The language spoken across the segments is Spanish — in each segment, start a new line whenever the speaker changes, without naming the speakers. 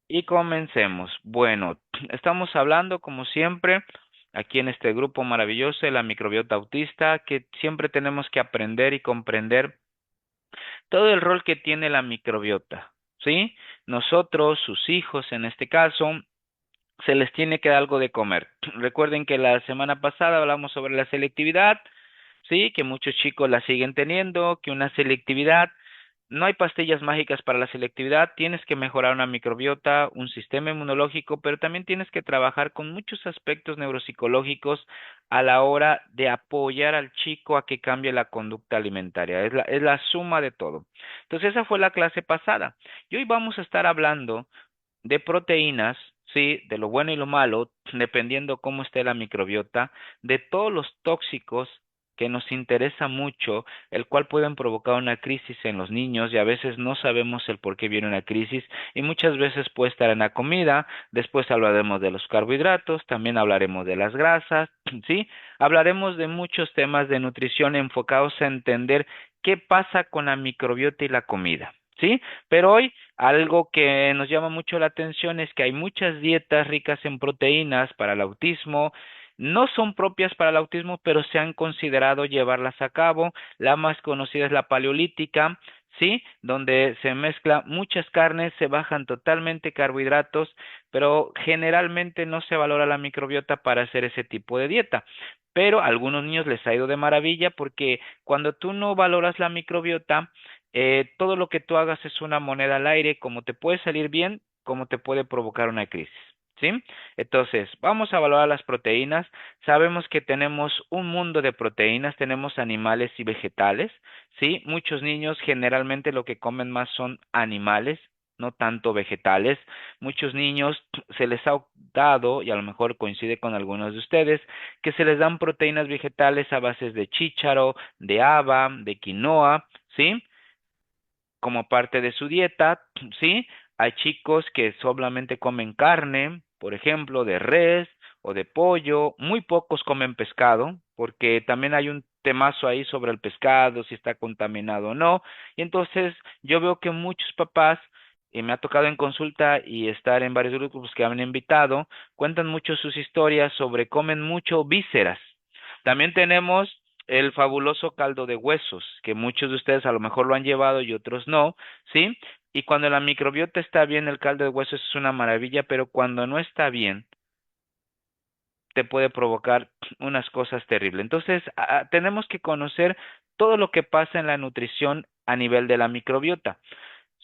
Y comencemos. Bueno, estamos hablando, como siempre, aquí en este grupo maravilloso de la microbiota autista, que siempre tenemos que aprender y comprender todo el rol que tiene la microbiota, ¿sí? Nosotros, sus hijos en este caso, se les tiene que dar algo de comer. Recuerden que la semana pasada hablamos sobre la selectividad, sí, que muchos chicos la siguen teniendo, que una selectividad, no hay pastillas mágicas para la selectividad, tienes que mejorar una microbiota, un sistema inmunológico, pero también tienes que trabajar con muchos aspectos neuropsicológicos a la hora de apoyar al chico a que cambie la conducta alimentaria. Es la suma de todo. Entonces, esa fue la clase pasada. Y hoy vamos a estar hablando de proteínas, sí, de lo bueno y lo malo, dependiendo cómo esté la microbiota, de todos los tóxicos que nos interesa mucho, el cual pueden provocar una crisis en los niños y a veces no sabemos el por qué viene una crisis y muchas veces puede estar en la comida, después hablaremos de los carbohidratos, también hablaremos de las grasas, ¿sí? Hablaremos de muchos temas de nutrición enfocados a entender qué pasa con la microbiota y la comida, ¿sí? Pero hoy algo que nos llama mucho la atención es que hay muchas dietas ricas en proteínas para el autismo. No son propias para el autismo, pero se han considerado llevarlas a cabo. La más conocida es la paleolítica, ¿sí? Donde se mezcla muchas carnes, se bajan totalmente carbohidratos, pero generalmente no se valora la microbiota para hacer ese tipo de dieta. Pero a algunos niños les ha ido de maravilla porque cuando tú no valoras la microbiota, todo lo que tú hagas es una moneda al aire, como te puede salir bien, como te puede provocar una crisis, ¿sí? Entonces, vamos a valorar las proteínas. Sabemos que tenemos un mundo de proteínas, tenemos animales y vegetales, ¿sí? Muchos niños generalmente lo que comen más son animales, no tanto vegetales. Muchos niños se les ha dado, y a lo mejor coincide con algunos de ustedes, que se les dan proteínas vegetales a bases de chícharo, de haba, de quinoa, ¿sí? Como parte de su dieta, ¿sí? Hay chicos que solamente comen carne, por ejemplo, de res o de pollo, muy pocos comen pescado, porque también hay un temazo ahí sobre el pescado, si está contaminado o no, y entonces yo veo que muchos papás, y me ha tocado en consulta y estar en varios grupos que han invitado, cuentan mucho sus historias sobre comen mucho vísceras. También tenemos el fabuloso caldo de huesos, que muchos de ustedes a lo mejor lo han llevado y otros no, ¿sí? Y cuando la microbiota está bien, el caldo de huesos es una maravilla, pero cuando no está bien, te puede provocar unas cosas terribles. Entonces, tenemos que conocer todo lo que pasa en la nutrición a nivel de la microbiota,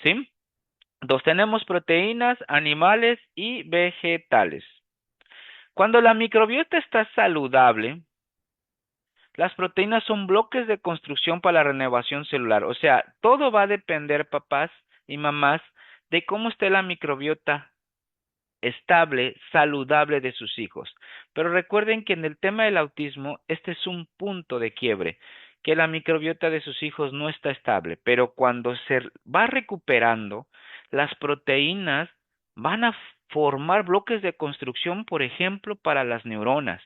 ¿sí? Entonces, tenemos proteínas, animales y vegetales. Cuando la microbiota está saludable, las proteínas son bloques de construcción para la renovación celular. O sea, todo va a depender, papás y mamás, de cómo esté la microbiota estable, saludable de sus hijos. Pero recuerden que en el tema del autismo, este es un punto de quiebre, que la microbiota de sus hijos no está estable, pero cuando se va recuperando, las proteínas van a formar bloques de construcción, por ejemplo, para las neuronas.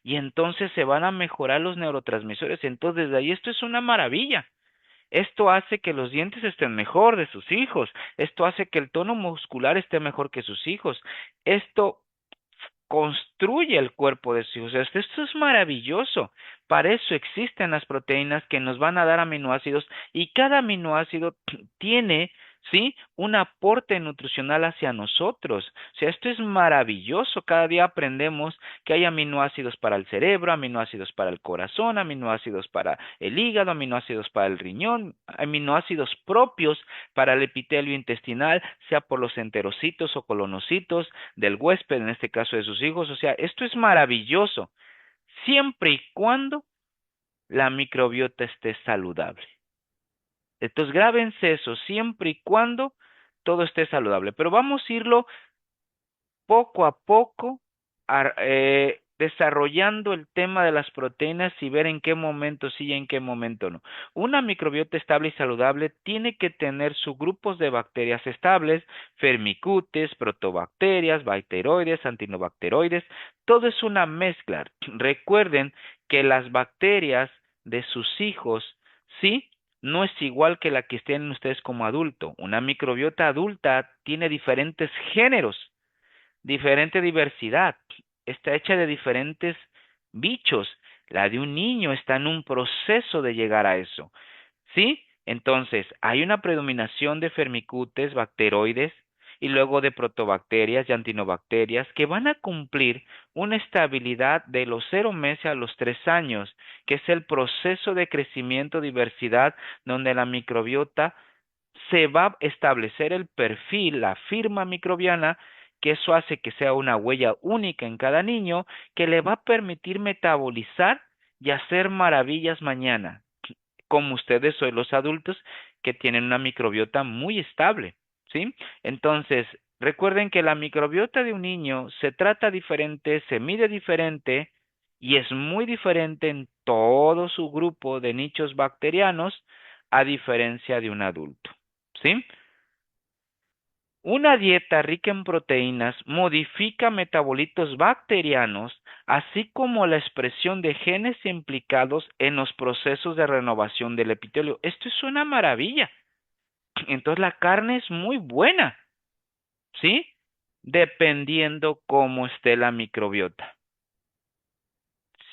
Y entonces se van a mejorar los neurotransmisores. Entonces, de ahí esto es una maravilla. Esto hace que los dientes estén mejor de sus hijos. Esto hace que el tono muscular esté mejor que sus hijos. Esto construye el cuerpo de sus hijos. Esto es maravilloso. Para eso existen las proteínas que nos van a dar aminoácidos y cada aminoácido tiene, ¿sí? Un aporte nutricional hacia nosotros. O sea, esto es maravilloso. Cada día aprendemos que hay aminoácidos para el cerebro, aminoácidos para el corazón, aminoácidos para el hígado, aminoácidos para el riñón, aminoácidos propios para el epitelio intestinal, sea por los enterocitos o colonocitos del huésped, en este caso de sus hijos. O sea, esto es maravilloso, siempre y cuando la microbiota esté saludable. Entonces, grábense eso, siempre y cuando todo esté saludable. Pero vamos a irlo poco a poco desarrollando el tema de las proteínas y ver en qué momento sí y en qué momento no. Una microbiota estable y saludable tiene que tener sus grupos de bacterias estables, firmicutes, protobacterias, bacteroides, antinobacteroides, todo es una mezcla. Recuerden que las bacterias de sus hijos, sí, no es igual que la que tienen ustedes como adulto. Una microbiota adulta tiene diferentes géneros, diferente diversidad, está hecha de diferentes bichos. La de un niño está en un proceso de llegar a eso. ¿Sí? Entonces, hay una predominación de firmicutes, bacteroides, y luego de protobacterias y antinobacterias que van a cumplir una estabilidad de los 0 meses a los 3 años, que es el proceso de crecimiento, diversidad, donde la microbiota se va a establecer el perfil, la firma microbiana, que eso hace que sea una huella única en cada niño, que le va a permitir metabolizar y hacer maravillas mañana, como ustedes son los adultos que tienen una microbiota muy estable, ¿sí? Entonces, recuerden que la microbiota de un niño se trata diferente, se mide diferente y es muy diferente en todo su grupo de nichos bacterianos a diferencia de un adulto, ¿sí? Una dieta rica en proteínas modifica metabolitos bacterianos, así como la expresión de genes implicados en los procesos de renovación del epitelio. Esto es una maravilla. Entonces la carne es muy buena, ¿sí? Dependiendo cómo esté la microbiota.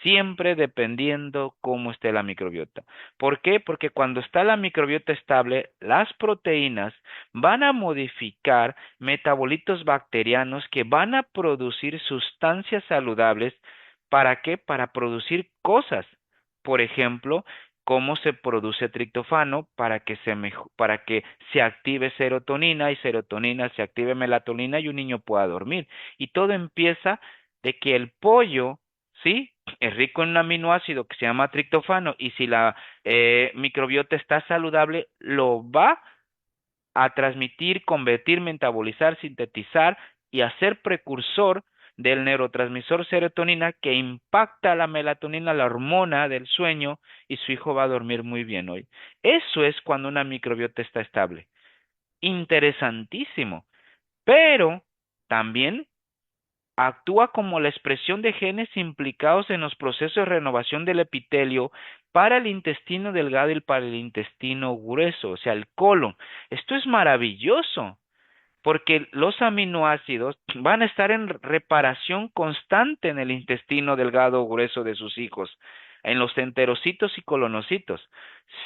Siempre dependiendo cómo esté la microbiota. ¿Por qué? Porque cuando está la microbiota estable, las proteínas van a modificar metabolitos bacterianos que van a producir sustancias saludables. ¿Para qué? Para producir cosas. Por ejemplo, cómo se produce triptofano para que se active serotonina y serotonina se active melatonina y un niño pueda dormir. Y todo empieza de que el pollo, ¿sí? Es rico en un aminoácido que se llama triptofano y si la microbiota está saludable, lo va a transmitir, convertir, metabolizar, sintetizar y hacer precursor del neurotransmisor serotonina que impacta la melatonina, la hormona del sueño, y su hijo va a dormir muy bien hoy. Eso es cuando una microbiota está estable. Interesantísimo. Pero también actúa como la expresión de genes implicados en los procesos de renovación del epitelio para el intestino delgado y para el intestino grueso, o sea, el colon. Esto es maravilloso, porque los aminoácidos van a estar en reparación constante en el intestino delgado o grueso de sus hijos, en los enterocitos y colonocitos,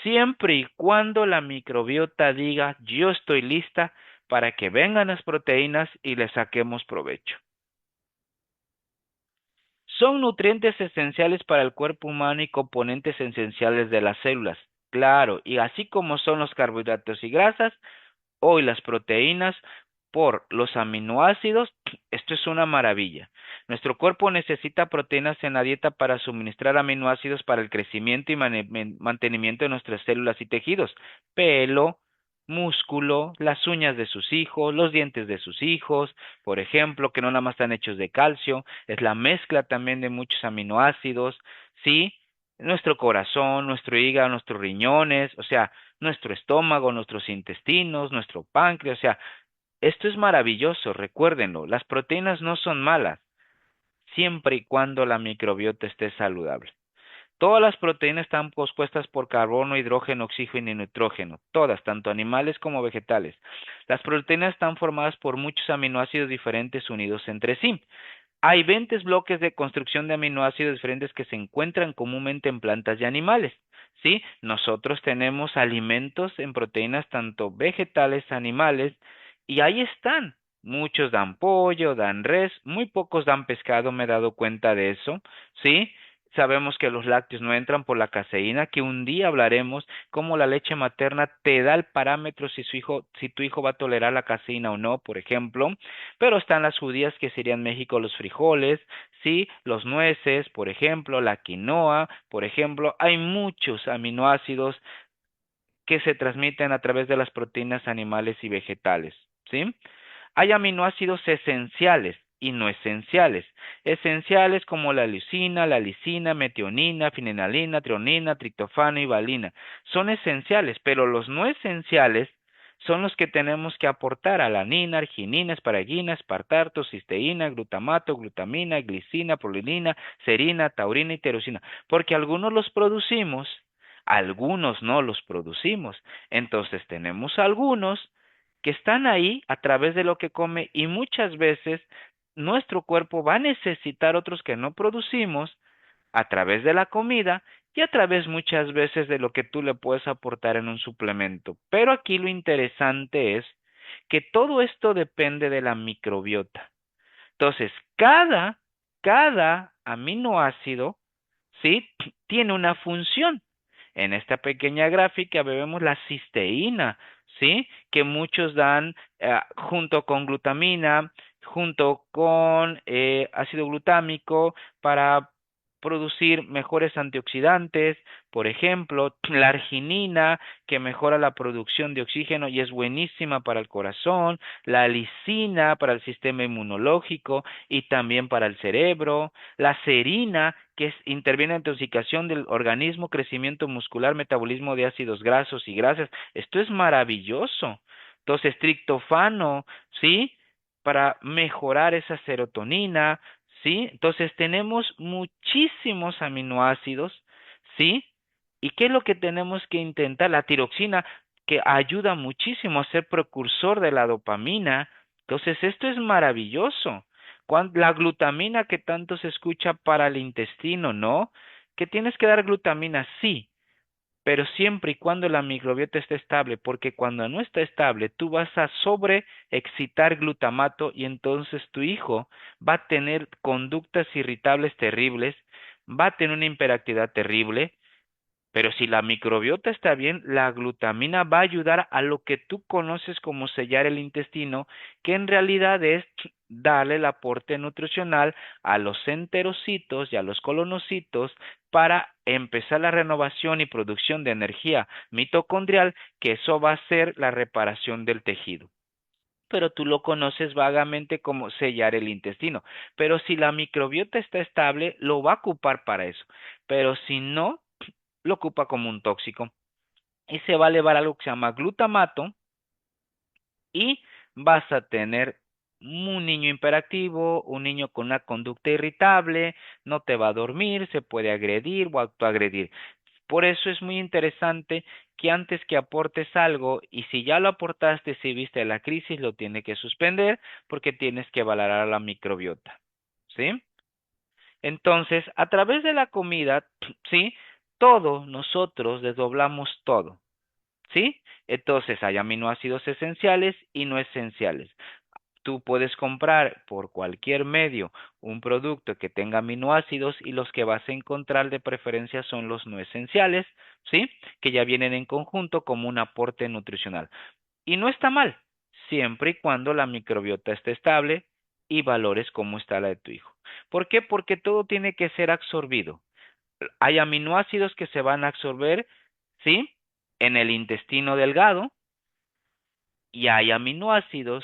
siempre y cuando la microbiota diga, yo estoy lista para que vengan las proteínas y le saquemos provecho. Son nutrientes esenciales para el cuerpo humano y componentes esenciales de las células. Claro, y así como son los carbohidratos y grasas, hoy las proteínas por los aminoácidos, esto es una maravilla. Nuestro cuerpo necesita proteínas en la dieta para suministrar aminoácidos para el crecimiento y mantenimiento de nuestras células y tejidos. Pelo, músculo, las uñas de sus hijos, los dientes de sus hijos, por ejemplo, que no nada más están hechos de calcio, es la mezcla también de muchos aminoácidos, ¿sí? Nuestro corazón, nuestro hígado, nuestros riñones, o sea, nuestro estómago, nuestros intestinos, nuestro páncreas, o sea, esto es maravilloso, recuérdenlo, las proteínas no son malas, siempre y cuando la microbiota esté saludable. Todas las proteínas están compuestas por carbono, hidrógeno, oxígeno y nitrógeno, todas, tanto animales como vegetales. Las proteínas están formadas por muchos aminoácidos diferentes unidos entre sí. Hay 20 bloques de construcción de aminoácidos diferentes que se encuentran comúnmente en plantas y animales. ¿Sí? Nosotros tenemos alimentos en proteínas tanto vegetales, animales, y ahí están. Muchos dan pollo, dan res, muy pocos dan pescado, me he dado cuenta de eso, ¿sí? Sabemos que los lácteos no entran por la caseína, que un día hablaremos cómo la leche materna te da el parámetro si tu hijo va a tolerar la caseína o no, por ejemplo. Pero están las judías, que serían México los frijoles, sí, los nueces, por ejemplo, la quinoa, por ejemplo, hay muchos aminoácidos que se transmiten a través de las proteínas animales y vegetales, ¿sí? Hay aminoácidos esenciales y no esenciales. Esenciales como la leucina, la lisina, metionina, fenilalaninina, trionina, triptofano y valina. Son esenciales, pero los no esenciales son los que tenemos que aportar: alanina, arginina, asparagina, espartato, cisteína, glutamato, glutamina, glicina, prolina, serina, taurina y tirosina, porque algunos los producimos, algunos no los producimos. Entonces tenemos algunos que están ahí a través de lo que come y muchas veces nuestro cuerpo va a necesitar otros que no producimos a través de la comida y a través muchas veces de lo que tú le puedes aportar en un suplemento. Pero aquí lo interesante es que todo esto depende de la microbiota. Entonces, cada aminoácido, ¿sí? Tiene una función. En esta pequeña gráfica vemos la cisteína, ¿sí? Que muchos dan junto con glutamina, junto con ácido glutámico para producir mejores antioxidantes, por ejemplo, la arginina que mejora la producción de oxígeno y es buenísima para el corazón, la lisina para el sistema inmunológico y también para el cerebro, la serina interviene en intoxicación del organismo, crecimiento muscular, metabolismo de ácidos grasos y grasas. Esto es maravilloso. Entonces, triptófano, ¿sí? Para mejorar esa serotonina, ¿sí? Entonces, tenemos muchísimos aminoácidos, ¿sí? ¿Y qué es lo que tenemos que intentar? La tiroxina, que ayuda muchísimo a ser precursor de la dopamina. Entonces, esto es maravilloso. La glutamina que tanto se escucha para el intestino, ¿no? Que tienes que dar glutamina, sí, pero siempre y cuando la microbiota esté estable, porque cuando no está estable, tú vas a sobreexcitar glutamato y entonces tu hijo va a tener conductas irritables terribles, va a tener una hiperactividad terrible, pero si la microbiota está bien, la glutamina va a ayudar a lo que tú conoces como sellar el intestino, que en realidad es darle el aporte nutricional a los enterocitos y a los colonocitos para empezar la renovación y producción de energía mitocondrial, que eso va a ser la reparación del tejido. Pero tú lo conoces vagamente como sellar el intestino. Pero si la microbiota está estable, lo va a ocupar para eso. Pero si no, lo ocupa como un tóxico y se va a elevar algo que se llama glutamato y vas a tener un niño hiperactivo, un niño con una conducta irritable, no te va a dormir, se puede agredir o autoagredir. Por eso es muy interesante que antes que aportes algo y si ya lo aportaste, si viste la crisis, lo tiene que suspender porque tienes que valorar la microbiota. ¿Sí? Entonces, a través de la comida, ¿sí? Todo, nosotros desdoblamos todo. ¿Sí? Entonces hay aminoácidos esenciales y no esenciales. Tú puedes comprar por cualquier medio un producto que tenga aminoácidos y los que vas a encontrar de preferencia son los no esenciales, ¿sí? Que ya vienen en conjunto como un aporte nutricional. Y no está mal, siempre y cuando la microbiota esté estable y valores cómo está la de tu hijo. ¿Por qué? Porque todo tiene que ser absorbido. Hay aminoácidos que se van a absorber, ¿sí? En el intestino delgado y hay aminoácidos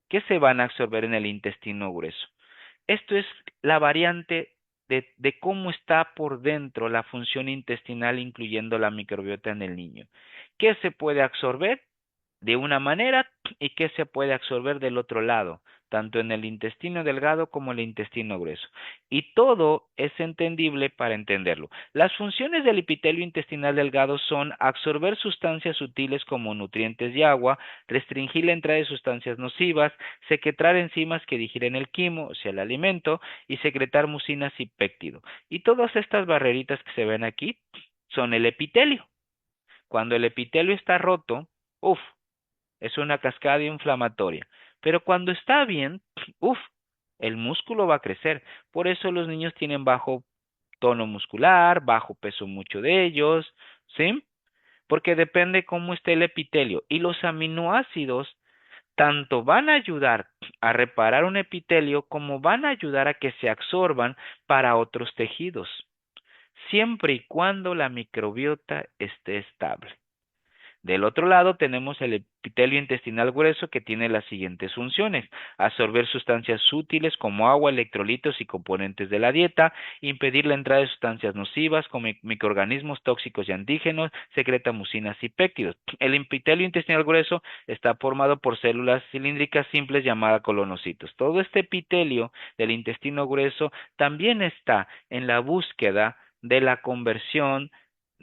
que se van a absorber en el intestino grueso. Esto es la variante de cómo está por dentro la función intestinal, incluyendo la microbiota en el niño. ¿Qué se puede absorber de una manera y qué se puede absorber del otro lado, tanto en el intestino delgado como el intestino grueso? Y todo es entendible para entenderlo. Las funciones del epitelio intestinal delgado son absorber sustancias sutiles como nutrientes y agua, restringir la entrada de sustancias nocivas, secretar enzimas que digieren el quimo, o sea, el alimento, y secretar mucinas y péptido. Y todas estas barreritas que se ven aquí son el epitelio. Cuando el epitelio está roto, uff, es una cascada inflamatoria. Pero cuando está bien, uff, el músculo va a crecer. Por eso los niños tienen bajo tono muscular, bajo peso mucho de ellos, ¿sí? Porque depende cómo esté el epitelio. Y los aminoácidos tanto van a ayudar a reparar un epitelio como van a ayudar a que se absorban para otros tejidos, siempre y cuando la microbiota esté estable. Del otro lado tenemos el epitelio intestinal grueso que tiene las siguientes funciones: absorber sustancias útiles como agua, electrolitos y componentes de la dieta, impedir la entrada de sustancias nocivas como microorganismos tóxicos y antígenos, secreta mucinas y péptidos. El epitelio intestinal grueso está formado por células cilíndricas simples llamadas colonocitos. Todo este epitelio del intestino grueso también está en la búsqueda de la conversión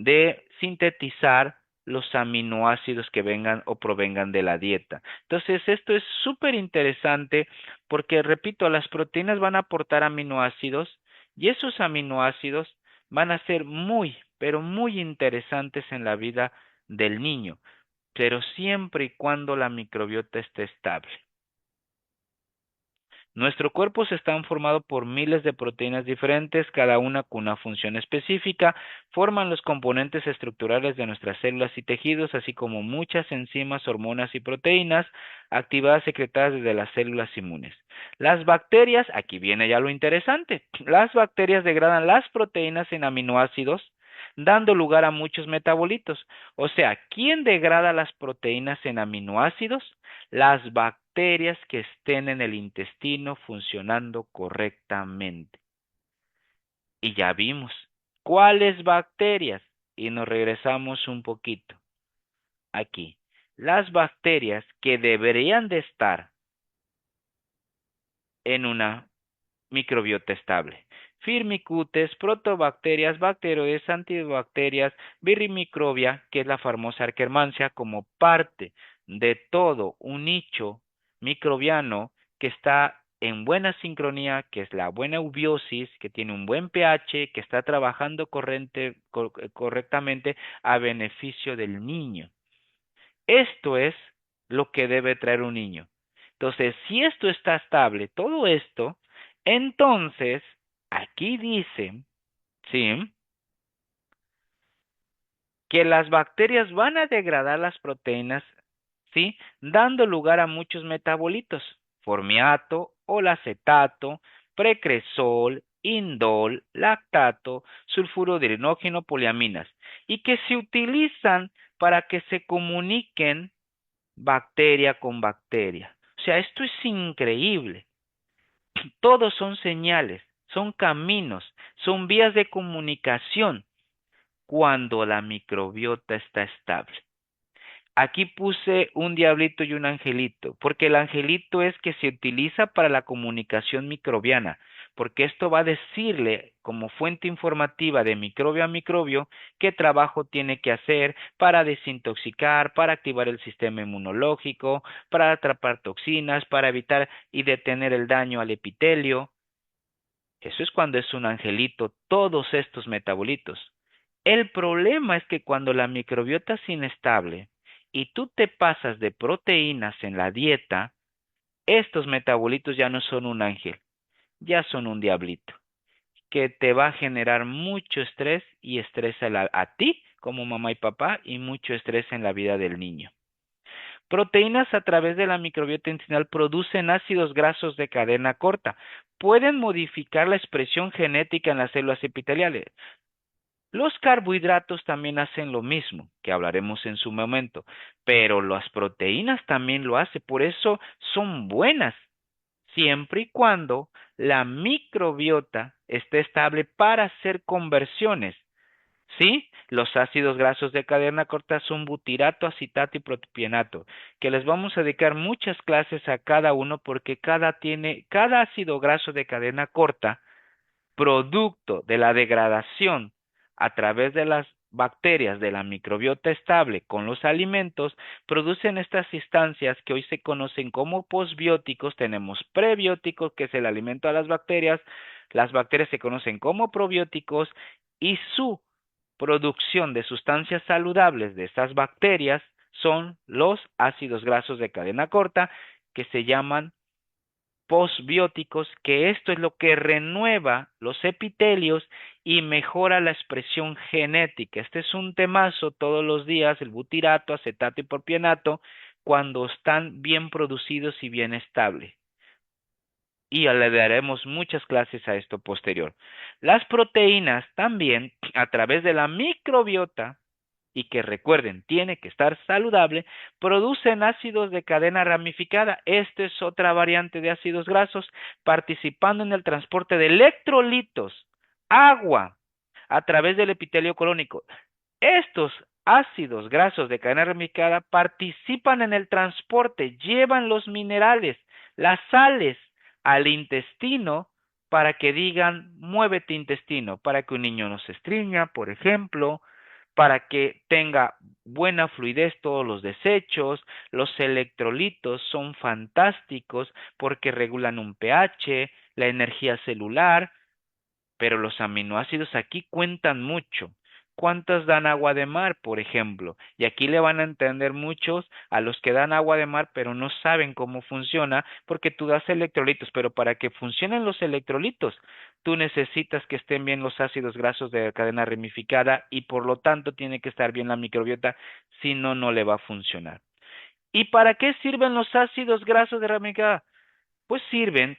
de sintetizar los aminoácidos que vengan o provengan de la dieta. Entonces, esto es súper interesante porque, repito, las proteínas van a aportar aminoácidos y esos aminoácidos van a ser muy, pero muy interesantes en la vida del niño, pero siempre y cuando la microbiota esté estable. Nuestro cuerpo se está formado por miles de proteínas diferentes, cada una con una función específica, forman los componentes estructurales de nuestras células y tejidos, así como muchas enzimas, hormonas y proteínas activadas secretadas desde las células inmunes. Las bacterias, aquí viene ya lo interesante, las bacterias degradan las proteínas en aminoácidos, dando lugar a muchos metabolitos. O sea, ¿quién degrada las proteínas en aminoácidos? Las bacterias que estén en el intestino funcionando correctamente. Y ya vimos cuáles bacterias. Y nos regresamos un poquito aquí. Las bacterias que deberían de estar en una microbiota estable. Firmicutes, protobacterias, bacteroides, antibacterias, birrimicrobia, que es la famosa Akkermansia, como parte de todo un nicho microbiano que está en buena sincronía, que es la buena eubiosis, que tiene un buen pH, que está trabajando correctamente a beneficio del niño. Esto es lo que debe traer un niño. Entonces, si esto está estable, todo esto, entonces, aquí dice, ¿sí? Que las bacterias van a degradar las proteínas, ¿sí? Dando lugar a muchos metabolitos, formiato, holacetato, precresol, indol, lactato, sulfuro de hidrógeno, poliaminas, y que se utilizan para que se comuniquen bacteria con bacteria. O sea, esto es increíble. Todos son señales, son caminos, son vías de comunicación cuando la microbiota está estable. Aquí puse un diablito y un angelito, porque el angelito es que se utiliza para la comunicación microbiana, porque esto va a decirle como fuente informativa de microbio a microbio qué trabajo tiene que hacer para desintoxicar, para activar el sistema inmunológico, para atrapar toxinas, para evitar y detener el daño al epitelio. Eso es cuando es un angelito, todos estos metabolitos. El problema es que cuando la microbiota es inestable y tú te pasas de proteínas en la dieta, estos metabolitos ya no son un ángel, ya son un diablito, que te va a generar mucho estrés y estrés a ti como mamá y papá y mucho estrés en la vida del niño. Proteínas a través de la microbiota intestinal producen ácidos grasos de cadena corta. Pueden modificar la expresión genética en las células epiteliales. Los carbohidratos también hacen lo mismo, que hablaremos en su momento, pero las proteínas también lo hacen, por eso son buenas, siempre y cuando la microbiota esté estable para hacer conversiones. ¿Sí? Los ácidos grasos de cadena corta son butirato, acetato y propionato, que les vamos a dedicar muchas clases a cada uno porque cada ácido graso de cadena corta, producto de la degradación a través de las bacterias de la microbiota estable con los alimentos, producen estas instancias que hoy se conocen como posbióticos. Tenemos prebióticos, que es el alimento a las bacterias se conocen como probióticos y su producción de sustancias saludables de estas bacterias son los ácidos grasos de cadena corta que se llaman posbióticos, que esto es lo que renueva los epitelios y mejora la expresión genética. Este es un temazo todos los días, el butirato, acetato y propionato, cuando están bien producidos y bien estables. Y le daremos muchas clases a esto posterior. Las proteínas también, a través de la microbiota, y que recuerden, tiene que estar saludable, producen ácidos de cadena ramificada. Esta es otra variante de ácidos grasos, participando en el transporte de electrolitos, agua, a través del epitelio colónico. Estos ácidos grasos de cadena ramificada participan en el transporte, llevan los minerales, las sales al intestino para que digan, muévete intestino, para que un niño no se estriña, por ejemplo, para que tenga buena fluidez todos los desechos. Los electrolitos son fantásticos porque regulan un pH, la energía celular, pero los aminoácidos aquí cuentan mucho. ¿Cuántas dan agua de mar, por ejemplo? Y aquí le van a entender muchos a los que dan agua de mar, pero no saben cómo funciona, porque tú das electrolitos, pero para que funcionen los electrolitos, tú necesitas que estén bien los ácidos grasos de cadena ramificada y por lo tanto tiene que estar bien la microbiota, si no, no le va a funcionar. ¿Y para qué sirven los ácidos grasos de ramificada? Pues sirven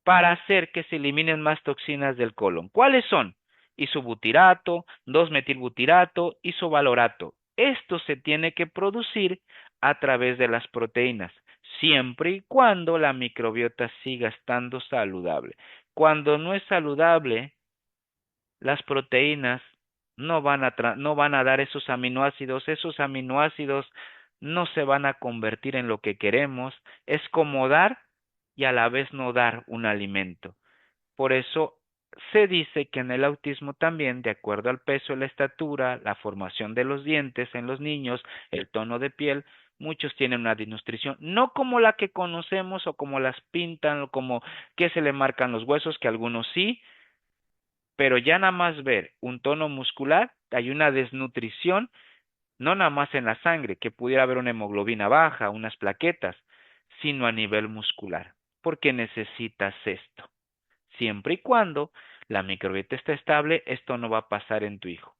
para hacer que se eliminen más toxinas del colon. ¿Cuáles son? Isobutirato, 2-metilbutirato, isobalorato. Esto se tiene que producir a través de las proteínas, siempre y cuando la microbiota siga estando saludable. Cuando no es saludable, las proteínas no van a dar esos aminoácidos no se van a convertir en lo que queremos, es como dar y a la vez no dar un alimento. Por eso se dice que en el autismo también, de acuerdo al peso, la estatura, la formación de los dientes en los niños, el tono de piel, muchos tienen una desnutrición, no como la que conocemos o como las pintan o como que se le marcan los huesos, que algunos sí, pero ya nada más ver un tono muscular, hay una desnutrición, no nada más en la sangre, que pudiera haber una hemoglobina baja, unas plaquetas, sino a nivel muscular, porque necesitas esto. Siempre y cuando la microbiota esté estable, esto no va a pasar en tu hijo.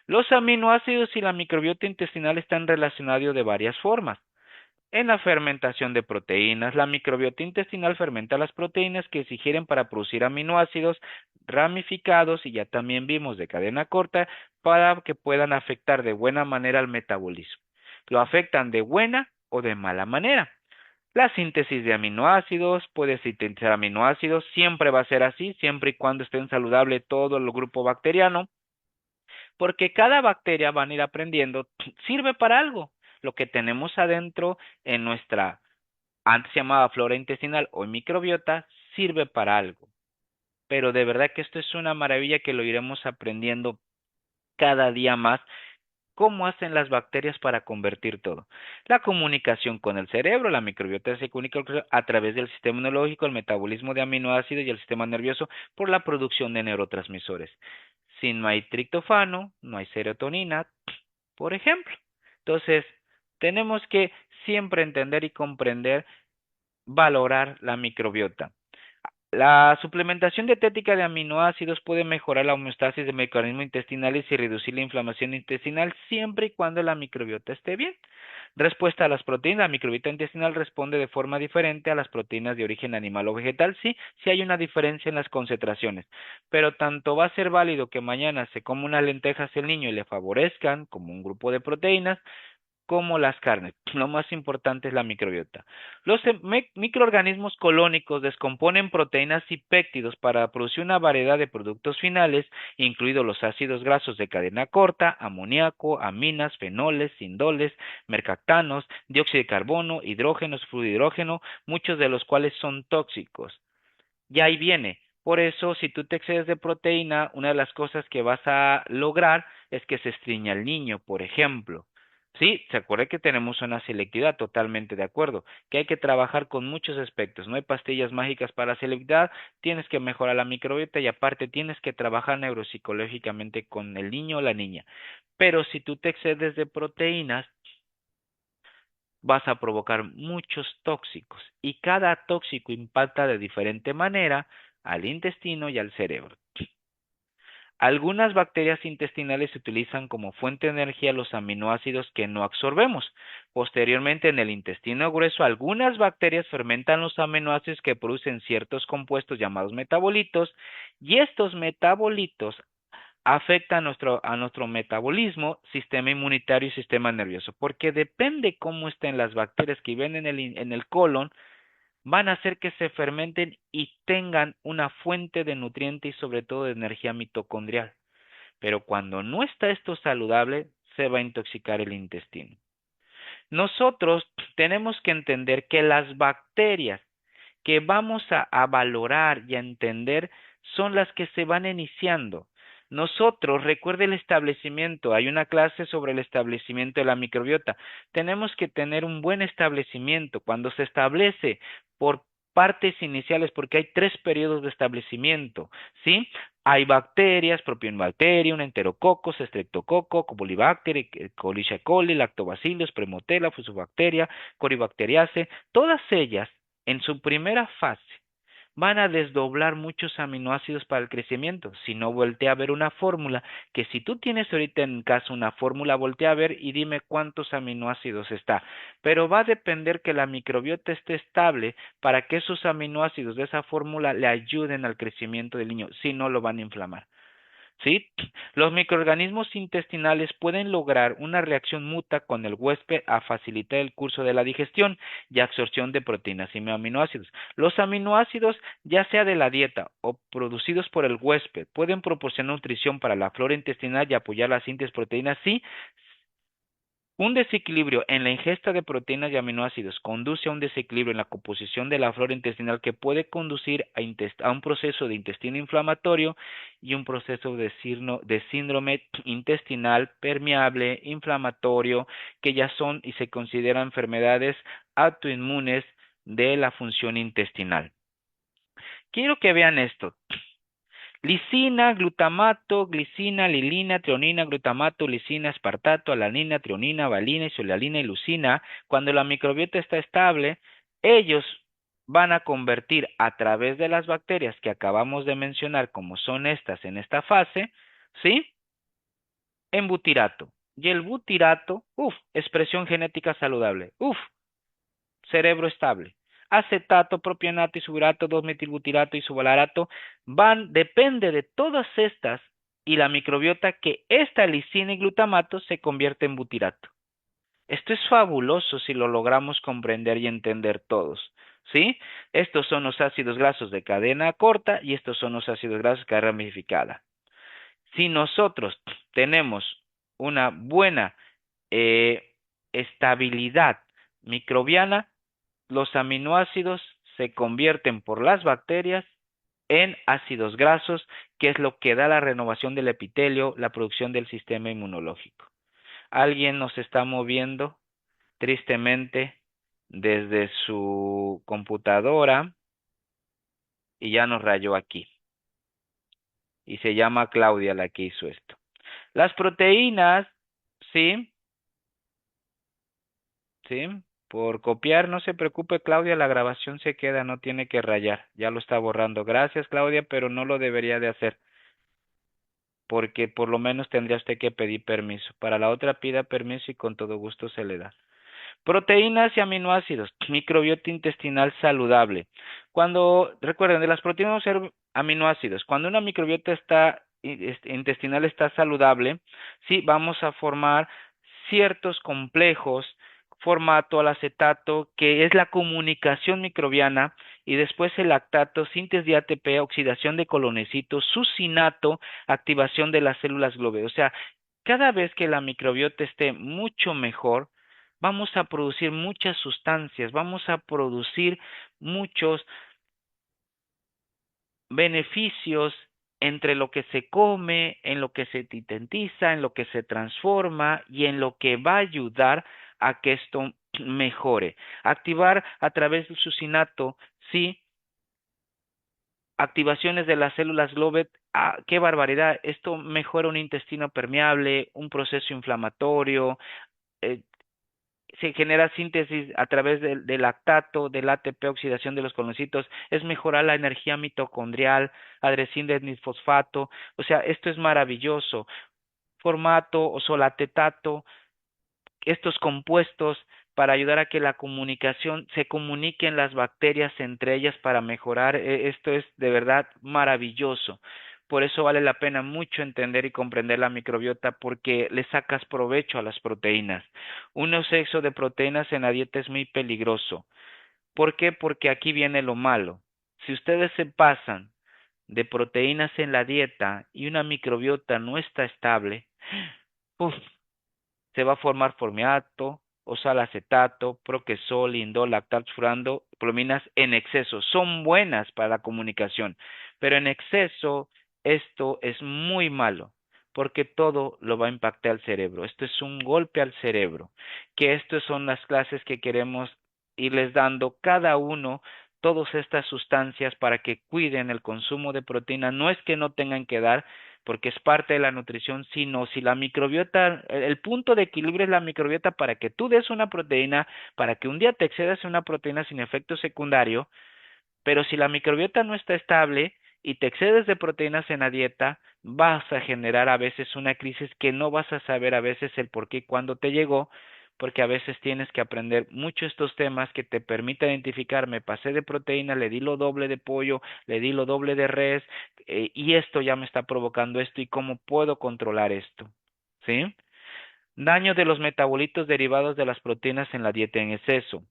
Los aminoácidos y la microbiota intestinal están relacionados de varias formas. En la fermentación de proteínas, la microbiota intestinal fermenta las proteínas que se ingieren para producir aminoácidos ramificados y ya también vimos de cadena corta para que puedan afectar de buena manera al metabolismo. Lo afectan de buena o de mala manera. La síntesis de aminoácidos, puede sintetizar aminoácidos, siempre va a ser así, siempre y cuando estén saludable todo el grupo bacteriano, porque cada bacteria van a ir aprendiendo, sirve para algo. Lo que tenemos adentro en nuestra antes llamada flora intestinal o microbiota, sirve para algo. Pero de verdad que esto es una maravilla que lo iremos aprendiendo cada día más. ¿Cómo hacen las bacterias para convertir todo? La comunicación con el cerebro, la microbiota se comunica a través del sistema inmunológico, el metabolismo de aminoácidos y el sistema nervioso por la producción de neurotransmisores. Si no hay triptofano, no hay serotonina, por ejemplo. Entonces, tenemos que siempre entender y comprender, valorar la microbiota. La suplementación dietética de aminoácidos puede mejorar la homeostasis de mecanismos intestinales y reducir la inflamación intestinal siempre y cuando la microbiota esté bien. Respuesta a las proteínas. La microbiota intestinal responde de forma diferente a las proteínas de origen animal o vegetal. Sí, sí hay una diferencia en las concentraciones, pero tanto va a ser válido que mañana se coma unas lentejas el niño y le favorezcan como un grupo de proteínas, como las carnes. Lo más importante es la microbiota. Los microorganismos colónicos descomponen proteínas y péptidos para producir una variedad de productos finales, incluidos los ácidos grasos de cadena corta, amoníaco, aminas, fenoles, indoles, mercaptanos, dióxido de carbono, hidrógenos, fluorhidrógeno, muchos de los cuales son tóxicos. Y ahí viene. Por eso, si tú te excedes de proteína, una de las cosas que vas a lograr es que se estriña el niño, por ejemplo. Sí, se acuerda que tenemos una selectividad, totalmente de acuerdo, que hay que trabajar con muchos aspectos. No hay pastillas mágicas para selectividad, tienes que mejorar la microbiota y aparte tienes que trabajar neuropsicológicamente con el niño o la niña. Pero si tú te excedes de proteínas, vas a provocar muchos tóxicos y cada tóxico impacta de diferente manera al intestino y al cerebro. Algunas bacterias intestinales utilizan como fuente de energía los aminoácidos que no absorbemos. Posteriormente, en el intestino grueso, algunas bacterias fermentan los aminoácidos que producen ciertos compuestos llamados metabolitos, y estos metabolitos afecta a nuestro metabolismo, sistema inmunitario y sistema nervioso, porque depende cómo estén las bacterias que viven en el colon, van a hacer que se fermenten y tengan una fuente de nutriente y sobre todo de energía mitocondrial. Pero cuando no está esto saludable, se va a intoxicar el intestino. Nosotros tenemos que entender que las bacterias que vamos a valorar y a entender son las que se van iniciando. Nosotros, recuerde el establecimiento, hay una clase sobre el establecimiento de la microbiota. Tenemos que tener un buen establecimiento. Cuando se establece por partes iniciales, porque hay 3 periodos de establecimiento, ¿sí? Hay bacterias, Propionibacterium, Enterococcus, Streptococcus, Colibacter, Escherichia coli, Lactobacillus, Premotella, Fusobacteria, Corybacteriaceae, todas ellas en su primera fase van a desdoblar muchos aminoácidos para el crecimiento. Si no, voltea a ver una fórmula, que si tú tienes ahorita en casa una fórmula, voltea a ver y dime cuántos aminoácidos está. Pero va a depender que la microbiota esté estable para que esos aminoácidos de esa fórmula le ayuden al crecimiento del niño, si no lo van a inflamar. ¿Sí? Los microorganismos intestinales pueden lograr una reacción mutua con el huésped a facilitar el curso de la digestión y absorción de proteínas y aminoácidos. Los aminoácidos, ya sea de la dieta o producidos por el huésped, pueden proporcionar nutrición para la flora intestinal y apoyar la síntesis de proteínas si un desequilibrio en la ingesta de proteínas y aminoácidos conduce a un desequilibrio en la composición de la flora intestinal que puede conducir a un proceso de intestino inflamatorio y un proceso de síndrome intestinal permeable, inflamatorio, que ya son y se consideran enfermedades autoinmunes de la función intestinal. Quiero que vean esto. Lisina, glutamato, glicina, lilina, treonina, glutamato, lisina, aspartato, alanina, treonina, valina, isolalina y leucina, cuando la microbiota está estable, ellos van a convertir a través de las bacterias que acabamos de mencionar, como son estas en esta fase, ¿sí? En butirato. Y el butirato, expresión genética saludable, cerebro estable. Acetato, propionato, isubirato, 2-metilbutirato, isovalarato, depende de todas estas y la microbiota que esta lisina y glutamato se convierte en butirato. Esto es fabuloso si lo logramos comprender y entender todos, ¿sí? Estos son los ácidos grasos de cadena corta y estos son los ácidos grasos de cadena ramificada. Si nosotros tenemos una buena estabilidad microbiana, los aminoácidos se convierten por las bacterias en ácidos grasos, que es lo que da la renovación del epitelio, la producción del sistema inmunológico. Alguien nos está moviendo tristemente desde su computadora y ya nos rayó aquí. Y se llama Claudia la que hizo esto. Las proteínas, ¿sí? ¿Sí? Por copiar, no se preocupe, Claudia, la grabación se queda, no tiene que rayar, ya lo está borrando. Gracias, Claudia, pero no lo debería de hacer, porque por lo menos tendría usted que pedir permiso. Para la otra pida permiso y con todo gusto se le da. Proteínas y aminoácidos, microbiota intestinal saludable. Recuerden, de las proteínas vamos a ser aminoácidos. Cuando una microbiota intestinal está saludable, sí, vamos a formar ciertos complejos, formato al acetato, que es la comunicación microbiana, y después el lactato, síntesis de ATP, oxidación de colonecitos, succinato, activación de las células globe. O sea, cada vez que la microbiota esté mucho mejor, vamos a producir muchas sustancias, vamos a producir muchos beneficios entre lo que se come, en lo que se sintetiza, en lo que se transforma y en lo que va a ayudar a que esto mejore. Activar a través del succinato, sí, activaciones de las células Globet, qué barbaridad, esto mejora un intestino permeable, un proceso inflamatorio, eh, se genera síntesis a través del lactato, del ATP, oxidación de los colonocitos, es mejorar la energía mitocondrial, adresín de nisfosfato, o sea, esto es maravilloso. Formato o solatetato, estos compuestos para ayudar a que la comunicación se comuniquen las bacterias entre ellas para mejorar, esto es de verdad maravilloso. Por eso vale la pena mucho entender y comprender la microbiota porque le sacas provecho a las proteínas. Un exceso de proteínas en la dieta es muy peligroso. ¿Por qué? Porque aquí viene lo malo. Si ustedes se pasan de proteínas en la dieta y una microbiota no está estable, uf, se va a formar formiato, osalacetato, proquesol, indol, lactalfurando, prominas en exceso. Son buenas para la comunicación, pero en exceso esto es muy malo porque todo lo va a impactar al cerebro. Esto es un golpe al cerebro, que estas son las clases que queremos irles dando cada uno todas estas sustancias para que cuiden el consumo de proteína. No es que no tengan que dar, porque es parte de la nutrición, sino si la microbiota, el punto de equilibrio es la microbiota para que tú des una proteína, para que un día te excedas en una proteína sin efecto secundario, pero si la microbiota no está estable y te excedes de proteínas en la dieta, vas a generar a veces una crisis que no vas a saber a veces el por qué y cuándo te llegó, porque a veces tienes que aprender mucho estos temas que te permitan identificar, me pasé de proteína, le di lo doble de pollo, le di lo doble de res, y esto ya me está provocando esto y cómo puedo controlar esto. ¿Sí? Daño de los metabolitos derivados de las proteínas en la dieta en exceso.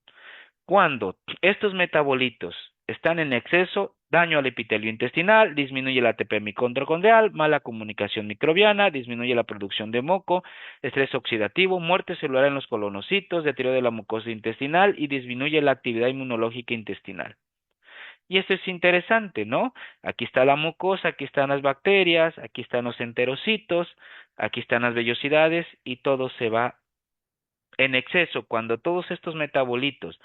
Cuando estos metabolitos están en exceso, daño al epitelio intestinal, disminuye la ATP mitocondrial, mala comunicación microbiana, disminuye la producción de moco, estrés oxidativo, muerte celular en los colonocitos, deterioro de la mucosa intestinal y disminuye la actividad inmunológica intestinal. Y esto es interesante, ¿no? Aquí está la mucosa, aquí están las bacterias, aquí están los enterocitos, aquí están las vellosidades y todo se va en exceso. Cuando todos estos metabolitos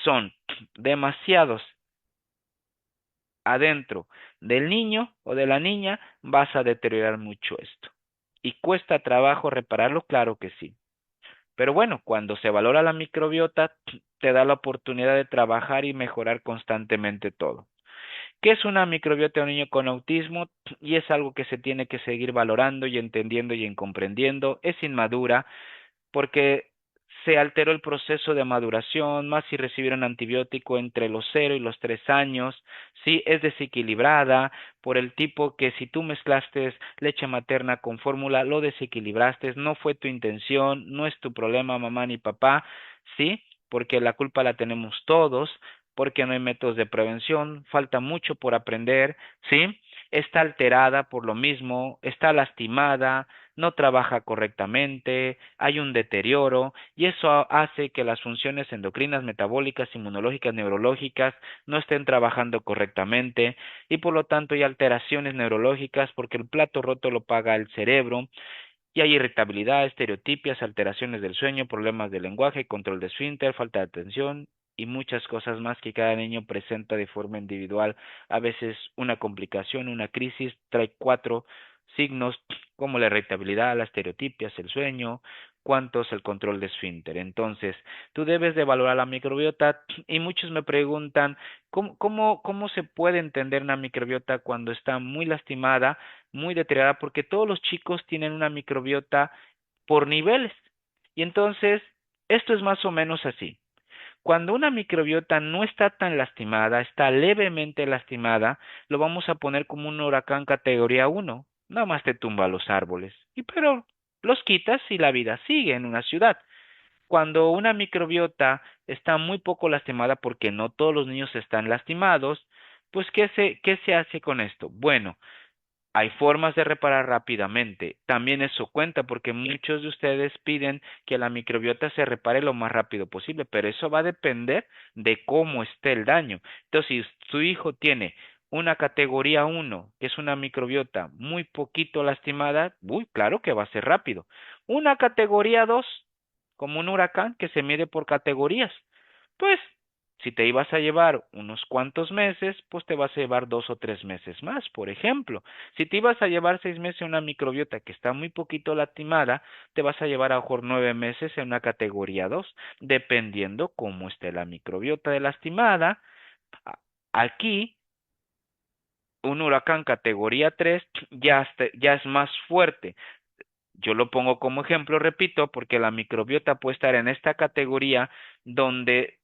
son demasiados adentro del niño o de la niña, vas a deteriorar mucho esto. ¿Y cuesta trabajo repararlo? Claro que sí. Pero bueno, cuando se valora la microbiota, te da la oportunidad de trabajar y mejorar constantemente todo. ¿Qué es una microbiota de un niño con autismo? Y es algo que se tiene que seguir valorando y entendiendo y comprendiendo. Es inmadura, porque se alteró el proceso de maduración, más si recibieron antibiótico entre los 0 y los 3 años, sí es desequilibrada por el tipo que si tú mezclaste leche materna con fórmula, lo desequilibraste, no fue tu intención, no es tu problema, mamá ni papá, sí, porque la culpa la tenemos todos, porque no hay métodos de prevención, falta mucho por aprender, sí, está alterada por lo mismo, está lastimada, no trabaja correctamente, hay un deterioro y eso hace que las funciones endocrinas, metabólicas, inmunológicas, neurológicas no estén trabajando correctamente y por lo tanto hay alteraciones neurológicas porque el plato roto lo paga el cerebro y hay irritabilidad, estereotipias, alteraciones del sueño, problemas de lenguaje, control de esfínter, falta de atención y muchas cosas más que cada niño presenta de forma individual. A veces una complicación, una crisis, trae 4 signos como la irritabilidad, las estereotipias, el sueño, cuántos el control de esfínter. Entonces, tú debes de valorar la microbiota y muchos me preguntan, ¿cómo se puede entender una microbiota cuando está muy lastimada, muy deteriorada? Porque todos los chicos tienen una microbiota por niveles. Y entonces, esto es más o menos así. Cuando una microbiota no está tan lastimada, está levemente lastimada, lo vamos a poner como un huracán categoría 1. Nada más te tumba los árboles. Y pero los quitas y la vida sigue en una ciudad. Cuando una microbiota está muy poco lastimada porque no todos los niños están lastimados, pues ¿qué se hace con esto? Bueno, hay formas de reparar rápidamente. También eso cuenta porque muchos de ustedes piden que la microbiota se repare lo más rápido posible, pero eso va a depender de cómo esté el daño. Entonces, si su hijo tiene una categoría 1, que es una microbiota muy poquito lastimada, uy, claro que va a ser rápido. Una categoría 2, como un huracán que se mide por categorías, pues si te ibas a llevar unos cuantos meses, pues te vas a llevar 2 o 3 meses más, por ejemplo. Si te ibas a llevar 6 meses en una microbiota que está muy poquito lastimada, te vas a llevar a lo mejor 9 meses en una categoría 2, dependiendo cómo esté la microbiota de lastimada. Aquí, un huracán categoría 3 ya es más fuerte. Yo lo pongo como ejemplo, repito, porque la microbiota puede estar en esta categoría donde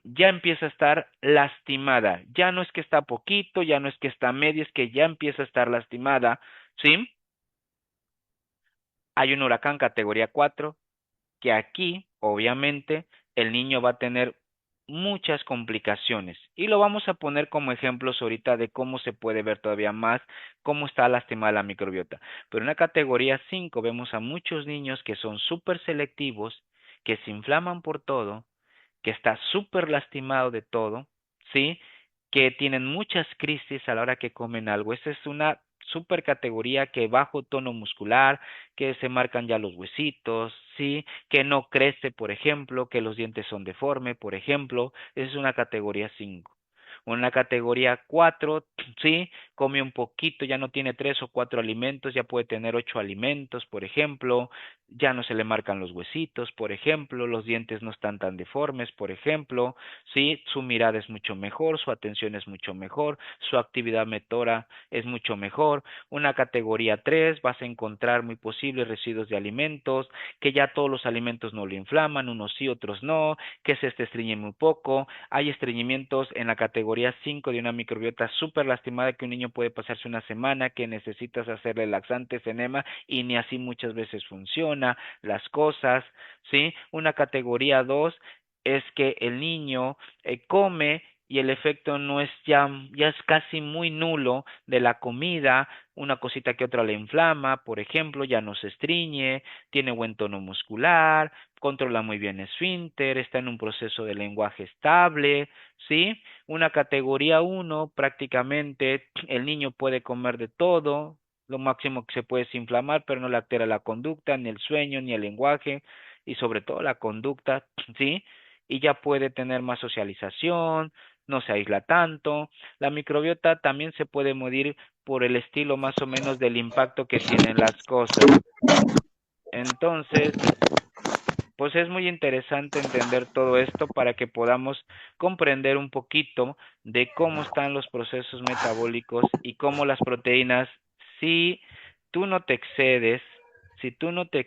ya empieza a estar lastimada. Ya no es que está poquito, ya no es que está medio, es que ya empieza a estar lastimada, ¿sí? Hay un huracán categoría 4 que aquí, obviamente, el niño va a tener muchas complicaciones y lo vamos a poner como ejemplos ahorita de cómo se puede ver todavía más cómo está lastimada la microbiota. Pero en la categoría 5 vemos a muchos niños que son súper selectivos, que se inflaman por todo, que está súper lastimado de todo, ¿sí? que tienen muchas crisis a la hora que comen algo. Esa es una super categoría que bajo tono muscular, que se marcan ya los huesitos, sí, que no crece, por ejemplo, que los dientes son deformes, por ejemplo, esa es una categoría 5. Una categoría 4, sí, come un poquito, ya no tiene 3 o 4 alimentos, ya puede tener 8 alimentos, por ejemplo, ya no se le marcan los huesitos, por ejemplo, los dientes no están tan deformes, por ejemplo, sí, su mirada es mucho mejor, su atención es mucho mejor, su actividad motora es mucho mejor. Una categoría 3 vas a encontrar muy posibles residuos de alimentos, que ya todos los alimentos no lo inflaman, unos sí, otros no, que se estreñe muy poco. Hay estreñimientos en la categoría 5 de una microbiota súper lastimada que un niño puede pasarse una semana, que necesitas hacerle laxantes, enema, y ni así muchas veces funciona las cosas, ¿sí? Una categoría 2 es que el niño come y el efecto no es ya es casi muy nulo de la comida, una cosita que otra le inflama, por ejemplo, ya no se estriñe, tiene buen tono muscular, controla muy bien esfínter, está en un proceso de lenguaje estable, ¿sí? Una categoría 1, prácticamente el niño puede comer de todo, lo máximo que se puede es inflamar, pero no le altera la conducta, ni el sueño, ni el lenguaje, y sobre todo la conducta, ¿sí? Y ya puede tener más socialización, no se aísla tanto. La microbiota también se puede medir por el estilo más o menos del impacto que tienen las cosas. Entonces, pues es muy interesante entender todo esto para que podamos comprender un poquito de cómo están los procesos metabólicos y cómo las proteínas, si tú no te excedes, si tú no te